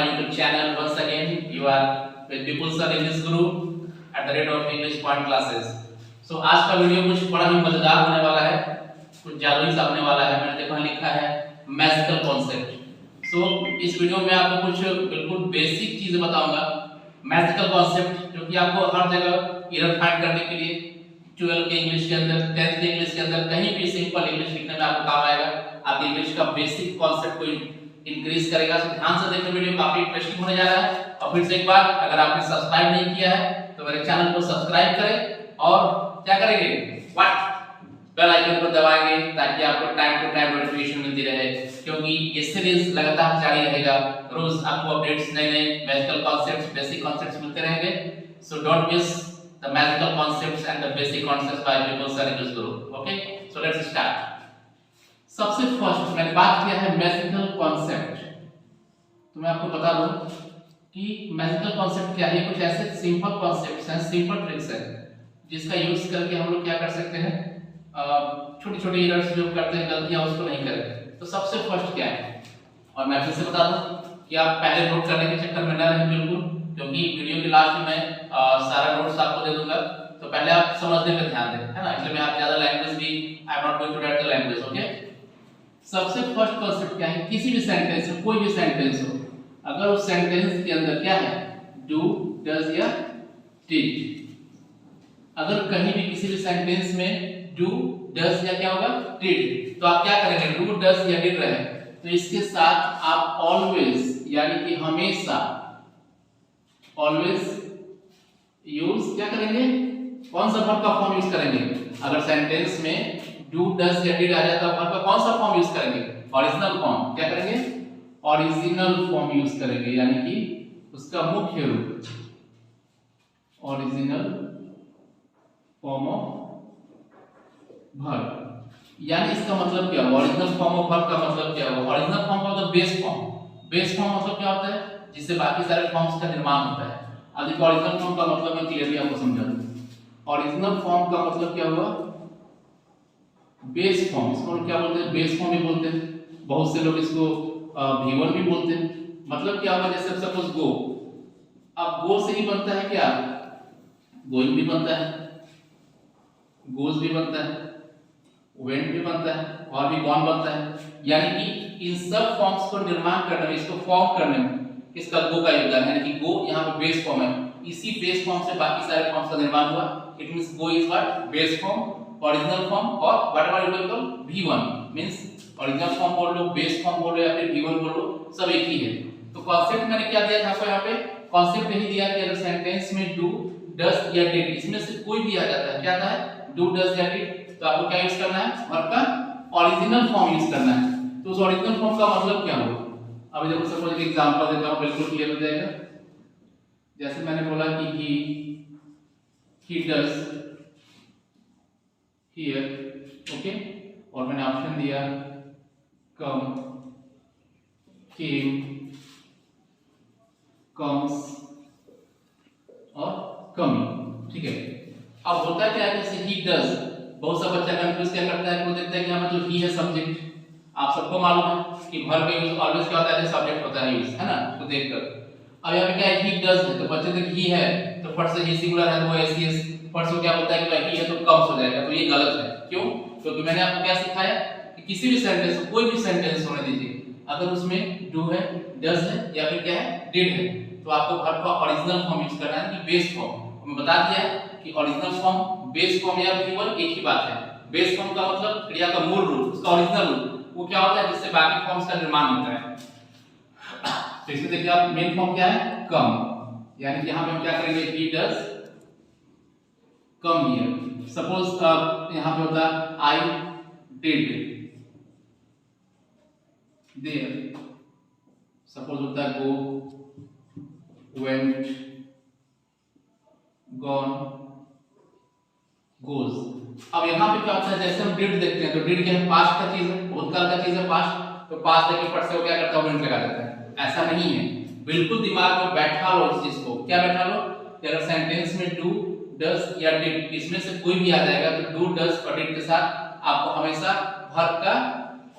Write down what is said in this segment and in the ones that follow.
my YouTube channel. Once again, you are with Vipul Sir English Guru at the rate of English Point Classes. So आज का video कुछ बड़ा ही मजेदार होने वाला है, कुछ जादुई सा होने वाला है। मैंने देखो लिखा है मैजिकल कॉन्सेप्ट। सो इस वीडियो में आपको कुछ बिल्कुल बेसिक चीजें बताऊंगा, मैजिकल कॉन्सेप्ट जो कि आपको हर जगह एरर फाइंड करने के लिए 12 के इंग्लिश के अंदर, 10th के इंग्लिश के अंदर कहीं भी सिंपल इंग्लिश लिखने में आपको काम आएगा। आपके इंग्लिश का बेसिक कॉन्सेप्ट को इंक्रीज करेगा। तो ध्यान से देखो, वीडियो काफी इंटरेस्टिंग होने जा रहा है। और फिर से एक बार, अगर आपने सब्सक्राइब नहीं किया है तो मेरे चैनल को सब्सक्राइब करें और क्या करेंगे, बेल आइकन को दबाएंगे ताकि आपको टाइम टू टाइम नोटिफिकेशन मिलती रहे, क्योंकि ये सीरीज लगातार जारी रहेगा। रोज आपको अपडेट्स, नए नए मैजिकल कॉन्सेप्ट्स, बेसिक कॉन्सेप्ट्स मिलते रहेंगे। So don't miss the magical concepts and the basic concepts by Vipul Sir English Guru. Okay, so let's start. सबसे फर्स्ट मैंने बात किया है मैजिकल कॉन्सेप्ट। तो मैं आपको बता दूं कि मैजिकल कॉन्सेप्ट क्या है। कुछ ऐसे सिंपल कॉन्सेप्ट्स हैं, सिंपल ट्रिक्स हैं, जिसका यूज करके हम लोग क्या कर सकते हैं, छोटी छोटी एरर्स जो करते हैं, गलतियां, उसको नहीं करें। तो सबसे फर्स्ट क्या है, और मैं फिर से बता दूं कि आप पहले नोट करने के चक्कर में न रहें बिल्कुल, क्योंकि वीडियो के लास्ट में मैं सारा नोट्स आपको दे दूंगा। तो पहले आप समझने पे ध्यान दें, है ना। इसलिए मैं आप ज्यादा लैंग्वेज भी I am not going to write the language. Okay, सबसे फर्स्ट कॉन्सेप्ट क्या है, किसी भी सेंटेंस में, कोई भी सेंटेंस हो, अगर उस सेंटेंस के अंदर क्या है, डू, डज या डिड, अगर कहीं भी किसी भी सेंटेंस में डू, डज या क्या होगा, डिड, तो आप क्या करेंगे, डू, डज या डिड रहे तो इसके साथ आप ऑलवेज यानी कि हमेशा, ऑलवेज यूज क्या करेंगे, कौन सा वर्ब का फॉर्म यूज करेंगे। अगर सेंटेंस में डू, डज या डिड आ जाए तो वर्ब का कौन सा फॉर्म यूज करेंगे, ओरिजिनल फॉर्म। क्या करेंगे, ओरिजिनल फॉर्म यूज करेंगे, यानी कि उसका मुख्य रूप, ओरिजिनल फॉर्म ऑफ वर्ब। यानी इसका मतलब क्या हुआ, ओरिजिनल फॉर्म ऑफ वर्ब का मतलब क्या हुआ, ओरिजिनल फॉर्म का मतलब बेस फॉर्म। बेस फॉर्म मतलब क्या होता है, जिससे बाकी सारे फॉर्म्स का निर्माण होता है। अब देखो ओरिजिनल फॉर्म का मतलब मैं क्लियरली आपको समझा दूं। ओरिजिनल फॉर्म का मतलब क्या हुआ, बेस फॉर्म। इसको क्या बोलते हैं, बेस फॉर्म भी बोलते हैं। बहुत से लोग इसको V1 भी बोलते हैं। मतलब क्या होगा, जैसे सपोज गो, अब गो से ही बनता है क्या, गोइंग भी बनता है, गोज भी बनता है, वेंट भी बनता है, और भी गॉन बनता है। यानी कि इन सब फॉर्म्स को निर्माण करने में, इसको फॉर्म करने में किसका, गो का योगदान है। यानी कि गो यहाँ पे बेस फॉर्म है, इसी बेस फॉर्म से बाकी सारे फॉर्म्स का निर्माण हुआ। It means go is what, base form, original form, और whatever you call V1 means original form बोल लो, बेस फॉर्म बोल लो या फिर V1 बोल लो, सब एक ही है। तो कॉन्सेप्ट मैंने क्या दिया था आपको, यहाँ पे कॉन्सेप्ट यही दिया कि अगर सेंटेंस में डू, डज या डिड, इसमें से कोई भी आ जाता है, क्या आता है, डू, डज या डिड, तो आपको क्या यूज करना है, वर्ब का ओरिजिनल फॉर्म यूज करना है। तो उस ओरिजिनल फॉर्म का मतलब क्या होगा, अभी देखो सपोज एक एग्जांपल देता हूं, बिल्कुल क्लियर हो जाएगा। जैसे मैंने बोला कि he does here, ओके, और मैंने ऑप्शन दिया come, came, comes और coming, ठीक है। अब होता क्या है, जैसे he does, बहुत सा बच्चा कंफ्यूज क्या करता है, वो देखता है कि हमें तो he है सब्जेक्ट। आप सबको मालूम है कि वर्ब का यूज ऑलवेज क्या होता है, सब्जेक्ट होता है यूज, है ना, तो देखकर। अब यहाँ पे क्या है, he does है, तो बच्चे तक he है तो फट से he सिंगुलर है तो वो SES, फट से क्या होता है कि भाई he है तो comes हो जाएगा। तो ये गलत है। क्यों, क्योंकि मैंने आपको क्या सिखाया कि किसी भी सेंटेंस, कोई भी सेंटेंस होने दीजिए, अगर उसमें डू है, डज है या फिर क्या है, डिड है, तो आपको वर्ब का ओरिजिनल फॉर्म यूज करना है, कि बेस फॉर्म। मैं बता दिया कि ओरिजिनल फॉर्म, बेस फॉर्म या V1 एक ही बात है। बेस फॉर्म का मतलब क्रिया का मूल रूप, उसका ओरिजिनल रूप, वो क्या होता है, जिससे बाकी फॉर्म्स का निर्माण होता है। तो इसमें देखिए आप, मेन फॉर्म क्या है, कम, यानी कि यहां पे हम क्या करेंगे, he does come here। Suppose यहां पे होता है I did there, सपोज होता है go, went, gone, goes। अब यहाँ पे क्या होता है, जैसे हम डिड देखते हैं तो डिड क्या है, पास्ट का चीज है, भूतकाल का चीज है पास्ट, तो पास्ट लेके फट से वो क्या करता है, वेंट लगा देता है। ऐसा नहीं है, बिल्कुल दिमाग में बैठा लो इस चीज को। क्या बैठा लो, कि अगर सेंटेंस में डू, डज या डिड, इसमें से कोई भी आ जाएगा तो डू, डज और डिड के साथ आपको हमेशा वर्ब का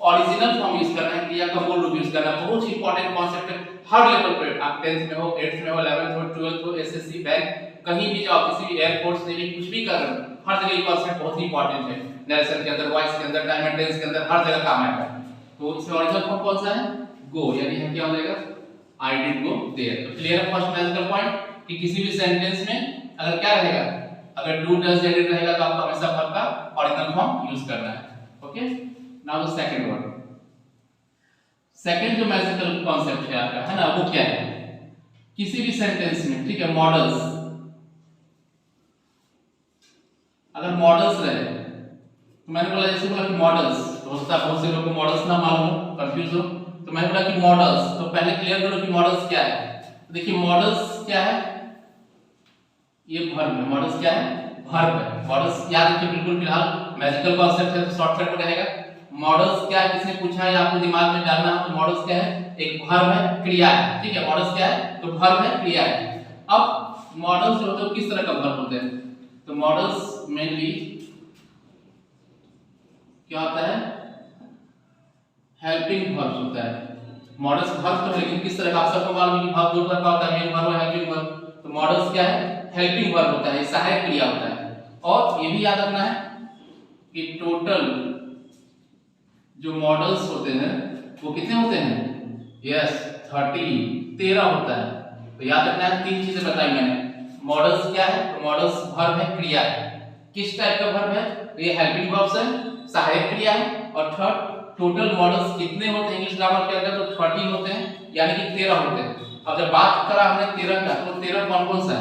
ओरिजिनल फॉर्म यूज करना है, क्रिया का मूल रूप यूज करना है। बहुत इंपॉर्टेंट कॉन्सेप्ट है, हर लेवल पे, आप 10th में हो, 8th में हो, 11th हो, 12th हो, एसएससी, बैंक, कहीं भी जाओ, किसी भी एयरफोर्स नेवी कुछ भी कर रहे हो, हर जगह ये कॉन्सेप्ट बहुत ही इंपॉर्टेंट है। नरेशन के अंदर, वॉइस के अंदर, टाइम एंड टेंस के अंदर, हर जगह काम आएगा। तो इसमें ओरिजिनल फॉर्म कौन सा है? गो, यानी है क्या हो जाएगा? I did go there. तो क्लियर है फर्स्ट मैजिकल पॉइंट कि किसी भी सेंटेंस में अगर क्या रहेगा, अगर डू डज या डिड रहेगा तो आपको हमेशा वर्ब का ओरिजिनल फॉर्म यूज करना है। Okay, now the second word. Second जो मैजिकल कॉन्सेप्ट है आपका, है ना, वो क्या है? किसी भी सेंटेंस में, ठीक है, मॉडल्स, अगर मॉडल्स रहे तो मैंने बोला, जैसे बोला कि मॉडल्स, तो हो सकता है बहुत से लोग को मॉडल्स ना मालूम हो, कंफ्यूज हो, तो मैंने बोला कि मॉडल्स, तो पहले क्लियर करो कि मॉडल्स क्या है। तो देखिए मॉडल्स क्या है, ये वर्ब है। मॉडल्स क्या है? वर्ब है। मॉडल्स याद रखिए बिल्कुल, फिलहाल मैजिकल कॉन्सेप्ट है तो शॉर्टकट में रहेगा। मॉडल्स क्या है, किसने पूछा है, आपको दिमाग में डालना है। तो मॉडल्स क्या है? एक वर्ब है, क्रिया है, ठीक है। मॉडल्स क्या है? तो वर्ब है, क्रिया है। अब मॉडल्स जो होते हैं किस तरह का वर्ब होते हैं? तो मॉडल्स मेनली क्या होता है? हेल्पिंग वर्ब होता है। मॉडल्स वर्ब तो है, लेकिन किस तरह का? आप सबको मालूम है कि वर्ब दो तरह का होता है, मेन वर्ब और हेल्पिंग वर्ब। तो मॉडल्स क्या है? हेल्पिंग वर्ब होता है, सहायक क्रिया होता है। और ये भी याद रखना है कि टोटल जो मॉडल्स होते हैं वो कितने होते हैं? यस, 13 होता है। तो याद रखना है, तीन चीजें बताई मैंने। मॉडल्स क्या है? तो मॉडल्स वर्ब है, क्रिया है। किस टाइप का वर्ब है? तो ये हेल्पिंग वर्ब्स है, सहायक क्रिया है। और थर्ड, टोटल मॉडल्स कितने होते हैं इंग्लिश ग्रामर के अंदर? तो 13 होते हैं, यानी कि 13 होते हैं। अब जब बात करा हमने 13 का, तो 13 कौन कौन सा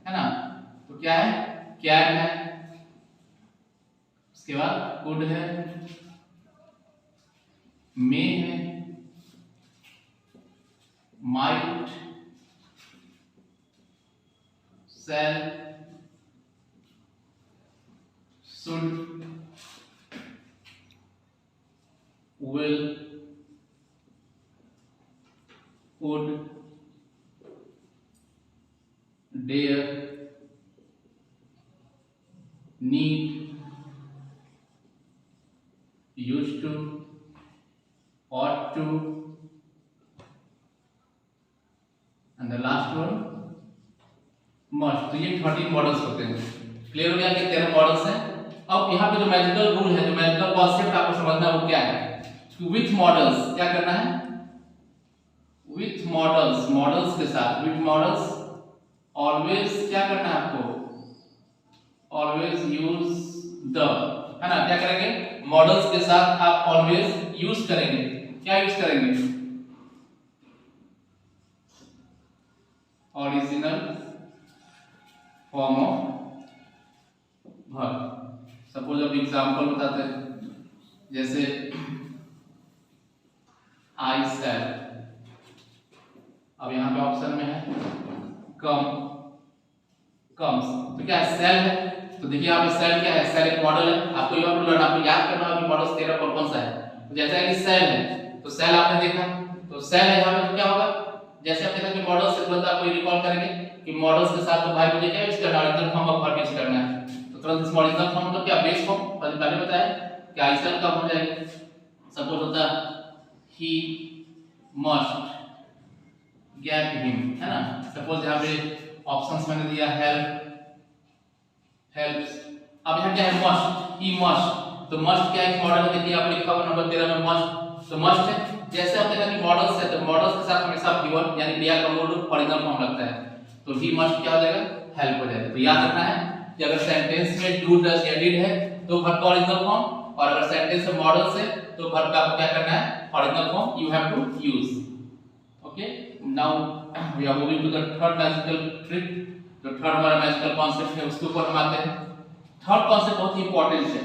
है ना? तो क्या है? कैन है, उसके बाद कुड है, मे है, might, shall, should, will, would, dare, need, used to, ought to, and the last one must। तो ये 13 मॉडल्स होते हैं। क्लियर हो गया कि 13 मॉडल्स हैं। अब यहाँ पे जो मैजिकल रूल है, जो मैजिकल कॉन्सेप्ट आपको समझना है वो क्या है? विथ मॉडल्स क्या करना है? विथ मॉडल्स, मॉडल्स के साथ, विथ मॉडल्स ऑलवेज क्या करना है आपको? ऑलवेज यूज द, है ना? क्या करेंगे? मॉडल्स के साथ आप ऑलवेज यूज करेंगे। क्या यूज करेंगे? Original form of verb. Suppose अब एग्जांपल बताते हैं, जैसे आई सेल। अब यहाँ पे ऑप्शन में है कम, कम्स, तो क्या है? सेल है। तो देखिए यहाँ पे सेल क्या है? सेल एक मॉडल है। आपको ये लर्न, आपको याद करना होगा कि मॉडल्स 13 कौन सा है। तो जैसा कि सेल है, तो सेल आपने देखा, तो सेल है यहाँ पे, तो क्या होगा? जैसे आपने देखा कि मॉडल से तुरंत आपको रिकॉल करेंगे कि मॉडल्स के साथ तो भाई मुझे क्या यूज करना है? Original form of verb use करना है। तो तुरंत इस ओरिजिनल फॉर्म मतलब क्या? बेस फॉर्म, पहले बताया कि आई सेल कब हो जाएगा। सपोज होता ही मस्ट गेट हिम, है ना? सपोज यहाँ पे ऑप्शंस मैंने दिया हेल्प, हेल्प्स। अब यहाँ क्या है? Must, he must. तो मस्ट क्या है? मॉडल है। देखिए आप लिखा हुआ नंबर 13 में मस्ट, तो मस्ट है। जैसे आपने कहा कि मॉडल्स है, तो मॉडल्स के साथ हमेशा गिवन यानी क्रिया का मूल रूप ओरिजिनल फॉर्म लगता है। तो ही मस्ट क्या हो जाएगा? हेल्प हो जाएगा। तो याद रखना है कि अगर सेंटेंस में डू डज या डिड है तो वर्ब का ओरिजिनल फॉर्म, और अगर सेंटेंस में मॉडल्स है तो वर्ब का आपको क्या करना है? Original form you have to use. Okay, now we are moving to the third magical trick. जो थर्ड हमारा मैजिकल कॉन्सेप्ट है उसके ऊपर हम आते हैं। थर्ड कॉन्सेप्ट बहुत ही इंपॉर्टेंट है।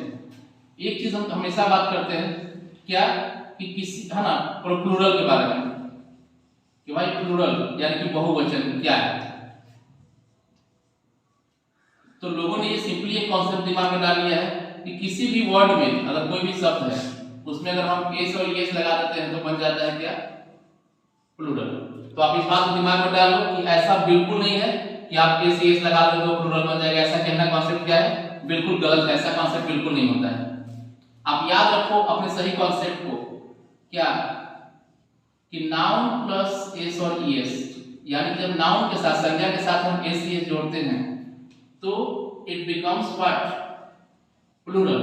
एक चीज हम हमेशा बात करते हैं, क्या कि किसी, है ना, प्लूरल के बारे में, कि भाई प्लूरल यानी कि बहुवचन क्या है। तो लोगों ने ये सिंपली एक कॉन्सेप्ट दिमाग में डाल लिया है कि किसी भी वर्ड में अगर कोई भी शब्द है उसमें अगर हम एस और एस लगा देते हैं तो बन जाता है क्या? प्लूरल। तो आप इस बात को दिमाग में डाल लो कि ऐसा बिल्कुल नहीं है कि आप एस एस लगा दो तो प्लूरल बन जाएगा। ऐसा कहना कॉन्सेप्ट क्या है? बिल्कुल गलत है। ऐसा कॉन्सेप्ट बिल्कुल नहीं होता है। आप याद रखो अपने सही कॉन्सेप्ट को, क्या कि नाउन प्लस एस और ईएस, यानी जब नाउन के साथ, संज्ञा के साथ हम एस ईएस जोड़ते हैं तो इट बिकम्स व्हाट, प्लूरल,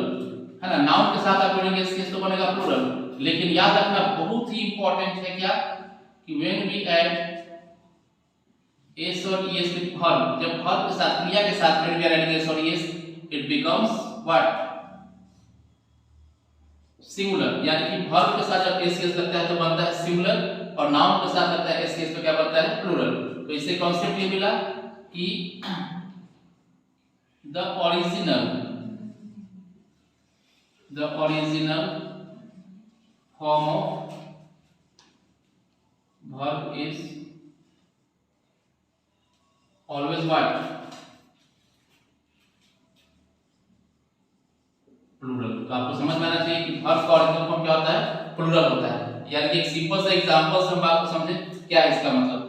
है ना। नाउन के साथ आप जोड़ेंगे एस ईएस तो बनेगा प्लूरल। लेकिन याद रखना बहुत ही इंपॉर्टेंट है क्या, कि व्हेन वी ऐड एस और ईएस विद वर्ब, जब वर्ब के साथ, क्रिया के साथ when we are adding S और ES, it becomes what, singular, यानी कि वर्ब के साथ जब एस ईएस लगता है तो बनता है सिंगुलर, और नाउन के साथ लगता है एस ईएस तो क्या बनता है, प्लूरल। तो इससे कॉन्सेप्ट ये मिला कि the original form of verb is always what, plural. तो आपको समझ में आना चाहिए कि verb का ओरिजिनल फॉर्म क्या होता है, प्लूरल होता है। यानी कि एक सिंपल सा एग्जांपल से हम बात को समझे क्या है इसका मतलब।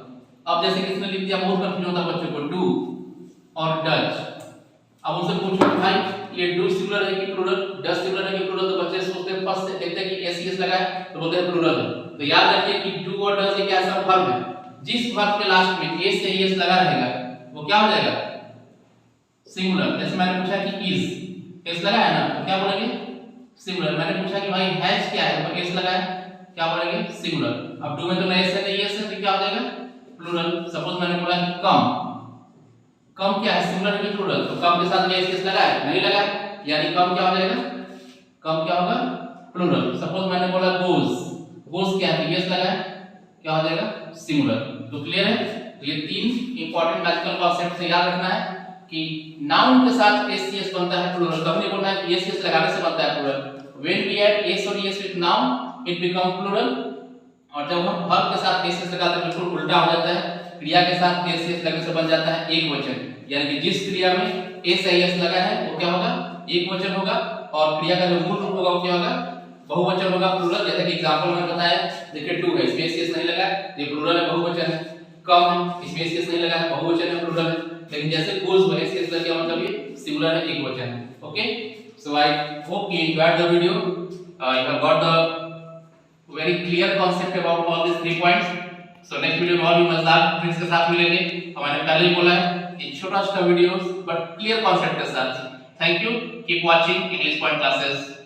अब जैसे किसने लिख दिया, बहुत कंफ्यूजन होता है बच्चों को, डू और डज। अब उनसे पूछो कि भाई ये डू सिंगुलर है कि प्लूरल, डज सिंगुलर है कि प्लूरल, तो बच्चे सोचते हैं, फर्स्ट से देखते हैं कि एस ईएस लगा है तो बोलते हैं प्लूरल है। तो याद रखिए कि डू और डज ये क्या सब वर्ब है, जिस वर्ब के लास्ट में एस से ईएस लगा रहेगा वो क्या हो जाएगा, सिंगुलर। जैसे मैंने पूछा कि इज, एस लगा है ना तो क्या बोलेंगे, सिंगुलर। मैंने पूछा कि भाई हैज क्या है तो एस लगा है, क्या बोलेंगे, सिंगुलर। अब डू में तो एस है नहीं एस है तो क्या हो जाएगा, प्लूरल। सपोज मैंने बोला कि कम, कम क्या है, सिंगुलर है कि प्लूरल, तो कम के साथ एस लगा है, नहीं लगा है, यानी कम क्या हो जाएगा, कम क्या होगा, प्लूरल। सपोज मैंने बोला गोज, गोज क्या है, यस लगा है, क्या हो जाएगा, सिंगुलर। तो क्लियर है। तो ये तीन इंपॉर्टेंट मैजिकल कॉन्सेप्ट से याद रखना है कि नाउन के साथ एस ईएस बनता है प्लूरल, कब नहीं बोलना है कि एस ईएस लगाने से बनता है plural. When we add S और ES with noun it become plural, और जब हम वर्ब के साथ एस ईएस लगाते हैं बिल्कुल उल्टा हो जाता है, क्रिया के साथ एस ईएस लगने से बन जाता है एक वचन। यानी कि जिस क्रिया में एस ईएस लगा है वो क्या होगा, एक वचन होगा, और क्रिया का जो मूल रूप होगा वो क्या होगा, बहुवचन होगा, प्लूरल। जैसे कि एग्जांपल मैंने बताया, देखिए टू है, इसमें एस नहीं लगा है, ये प्लूरल है, बहुवचन है। कम है, इसमें एस नहीं लगा है, बहुवचन है, प्लूरल है। लेकिन जैसे गोज में एस लग गया मतलब ये सिंगुलर है, एक वचन है। Okay, so I hope you enjoyed the video. You have got the very clear concept about all these 3 points. So next video में और भी मजेदार ट्रिक्स के साथ मिलेंगे। हमने पहले ही बोला है इन छोटा-छोटा वीडियोस बट क्लियर कॉन्सेप्ट के साथ। Thank you, keep watching English point classes.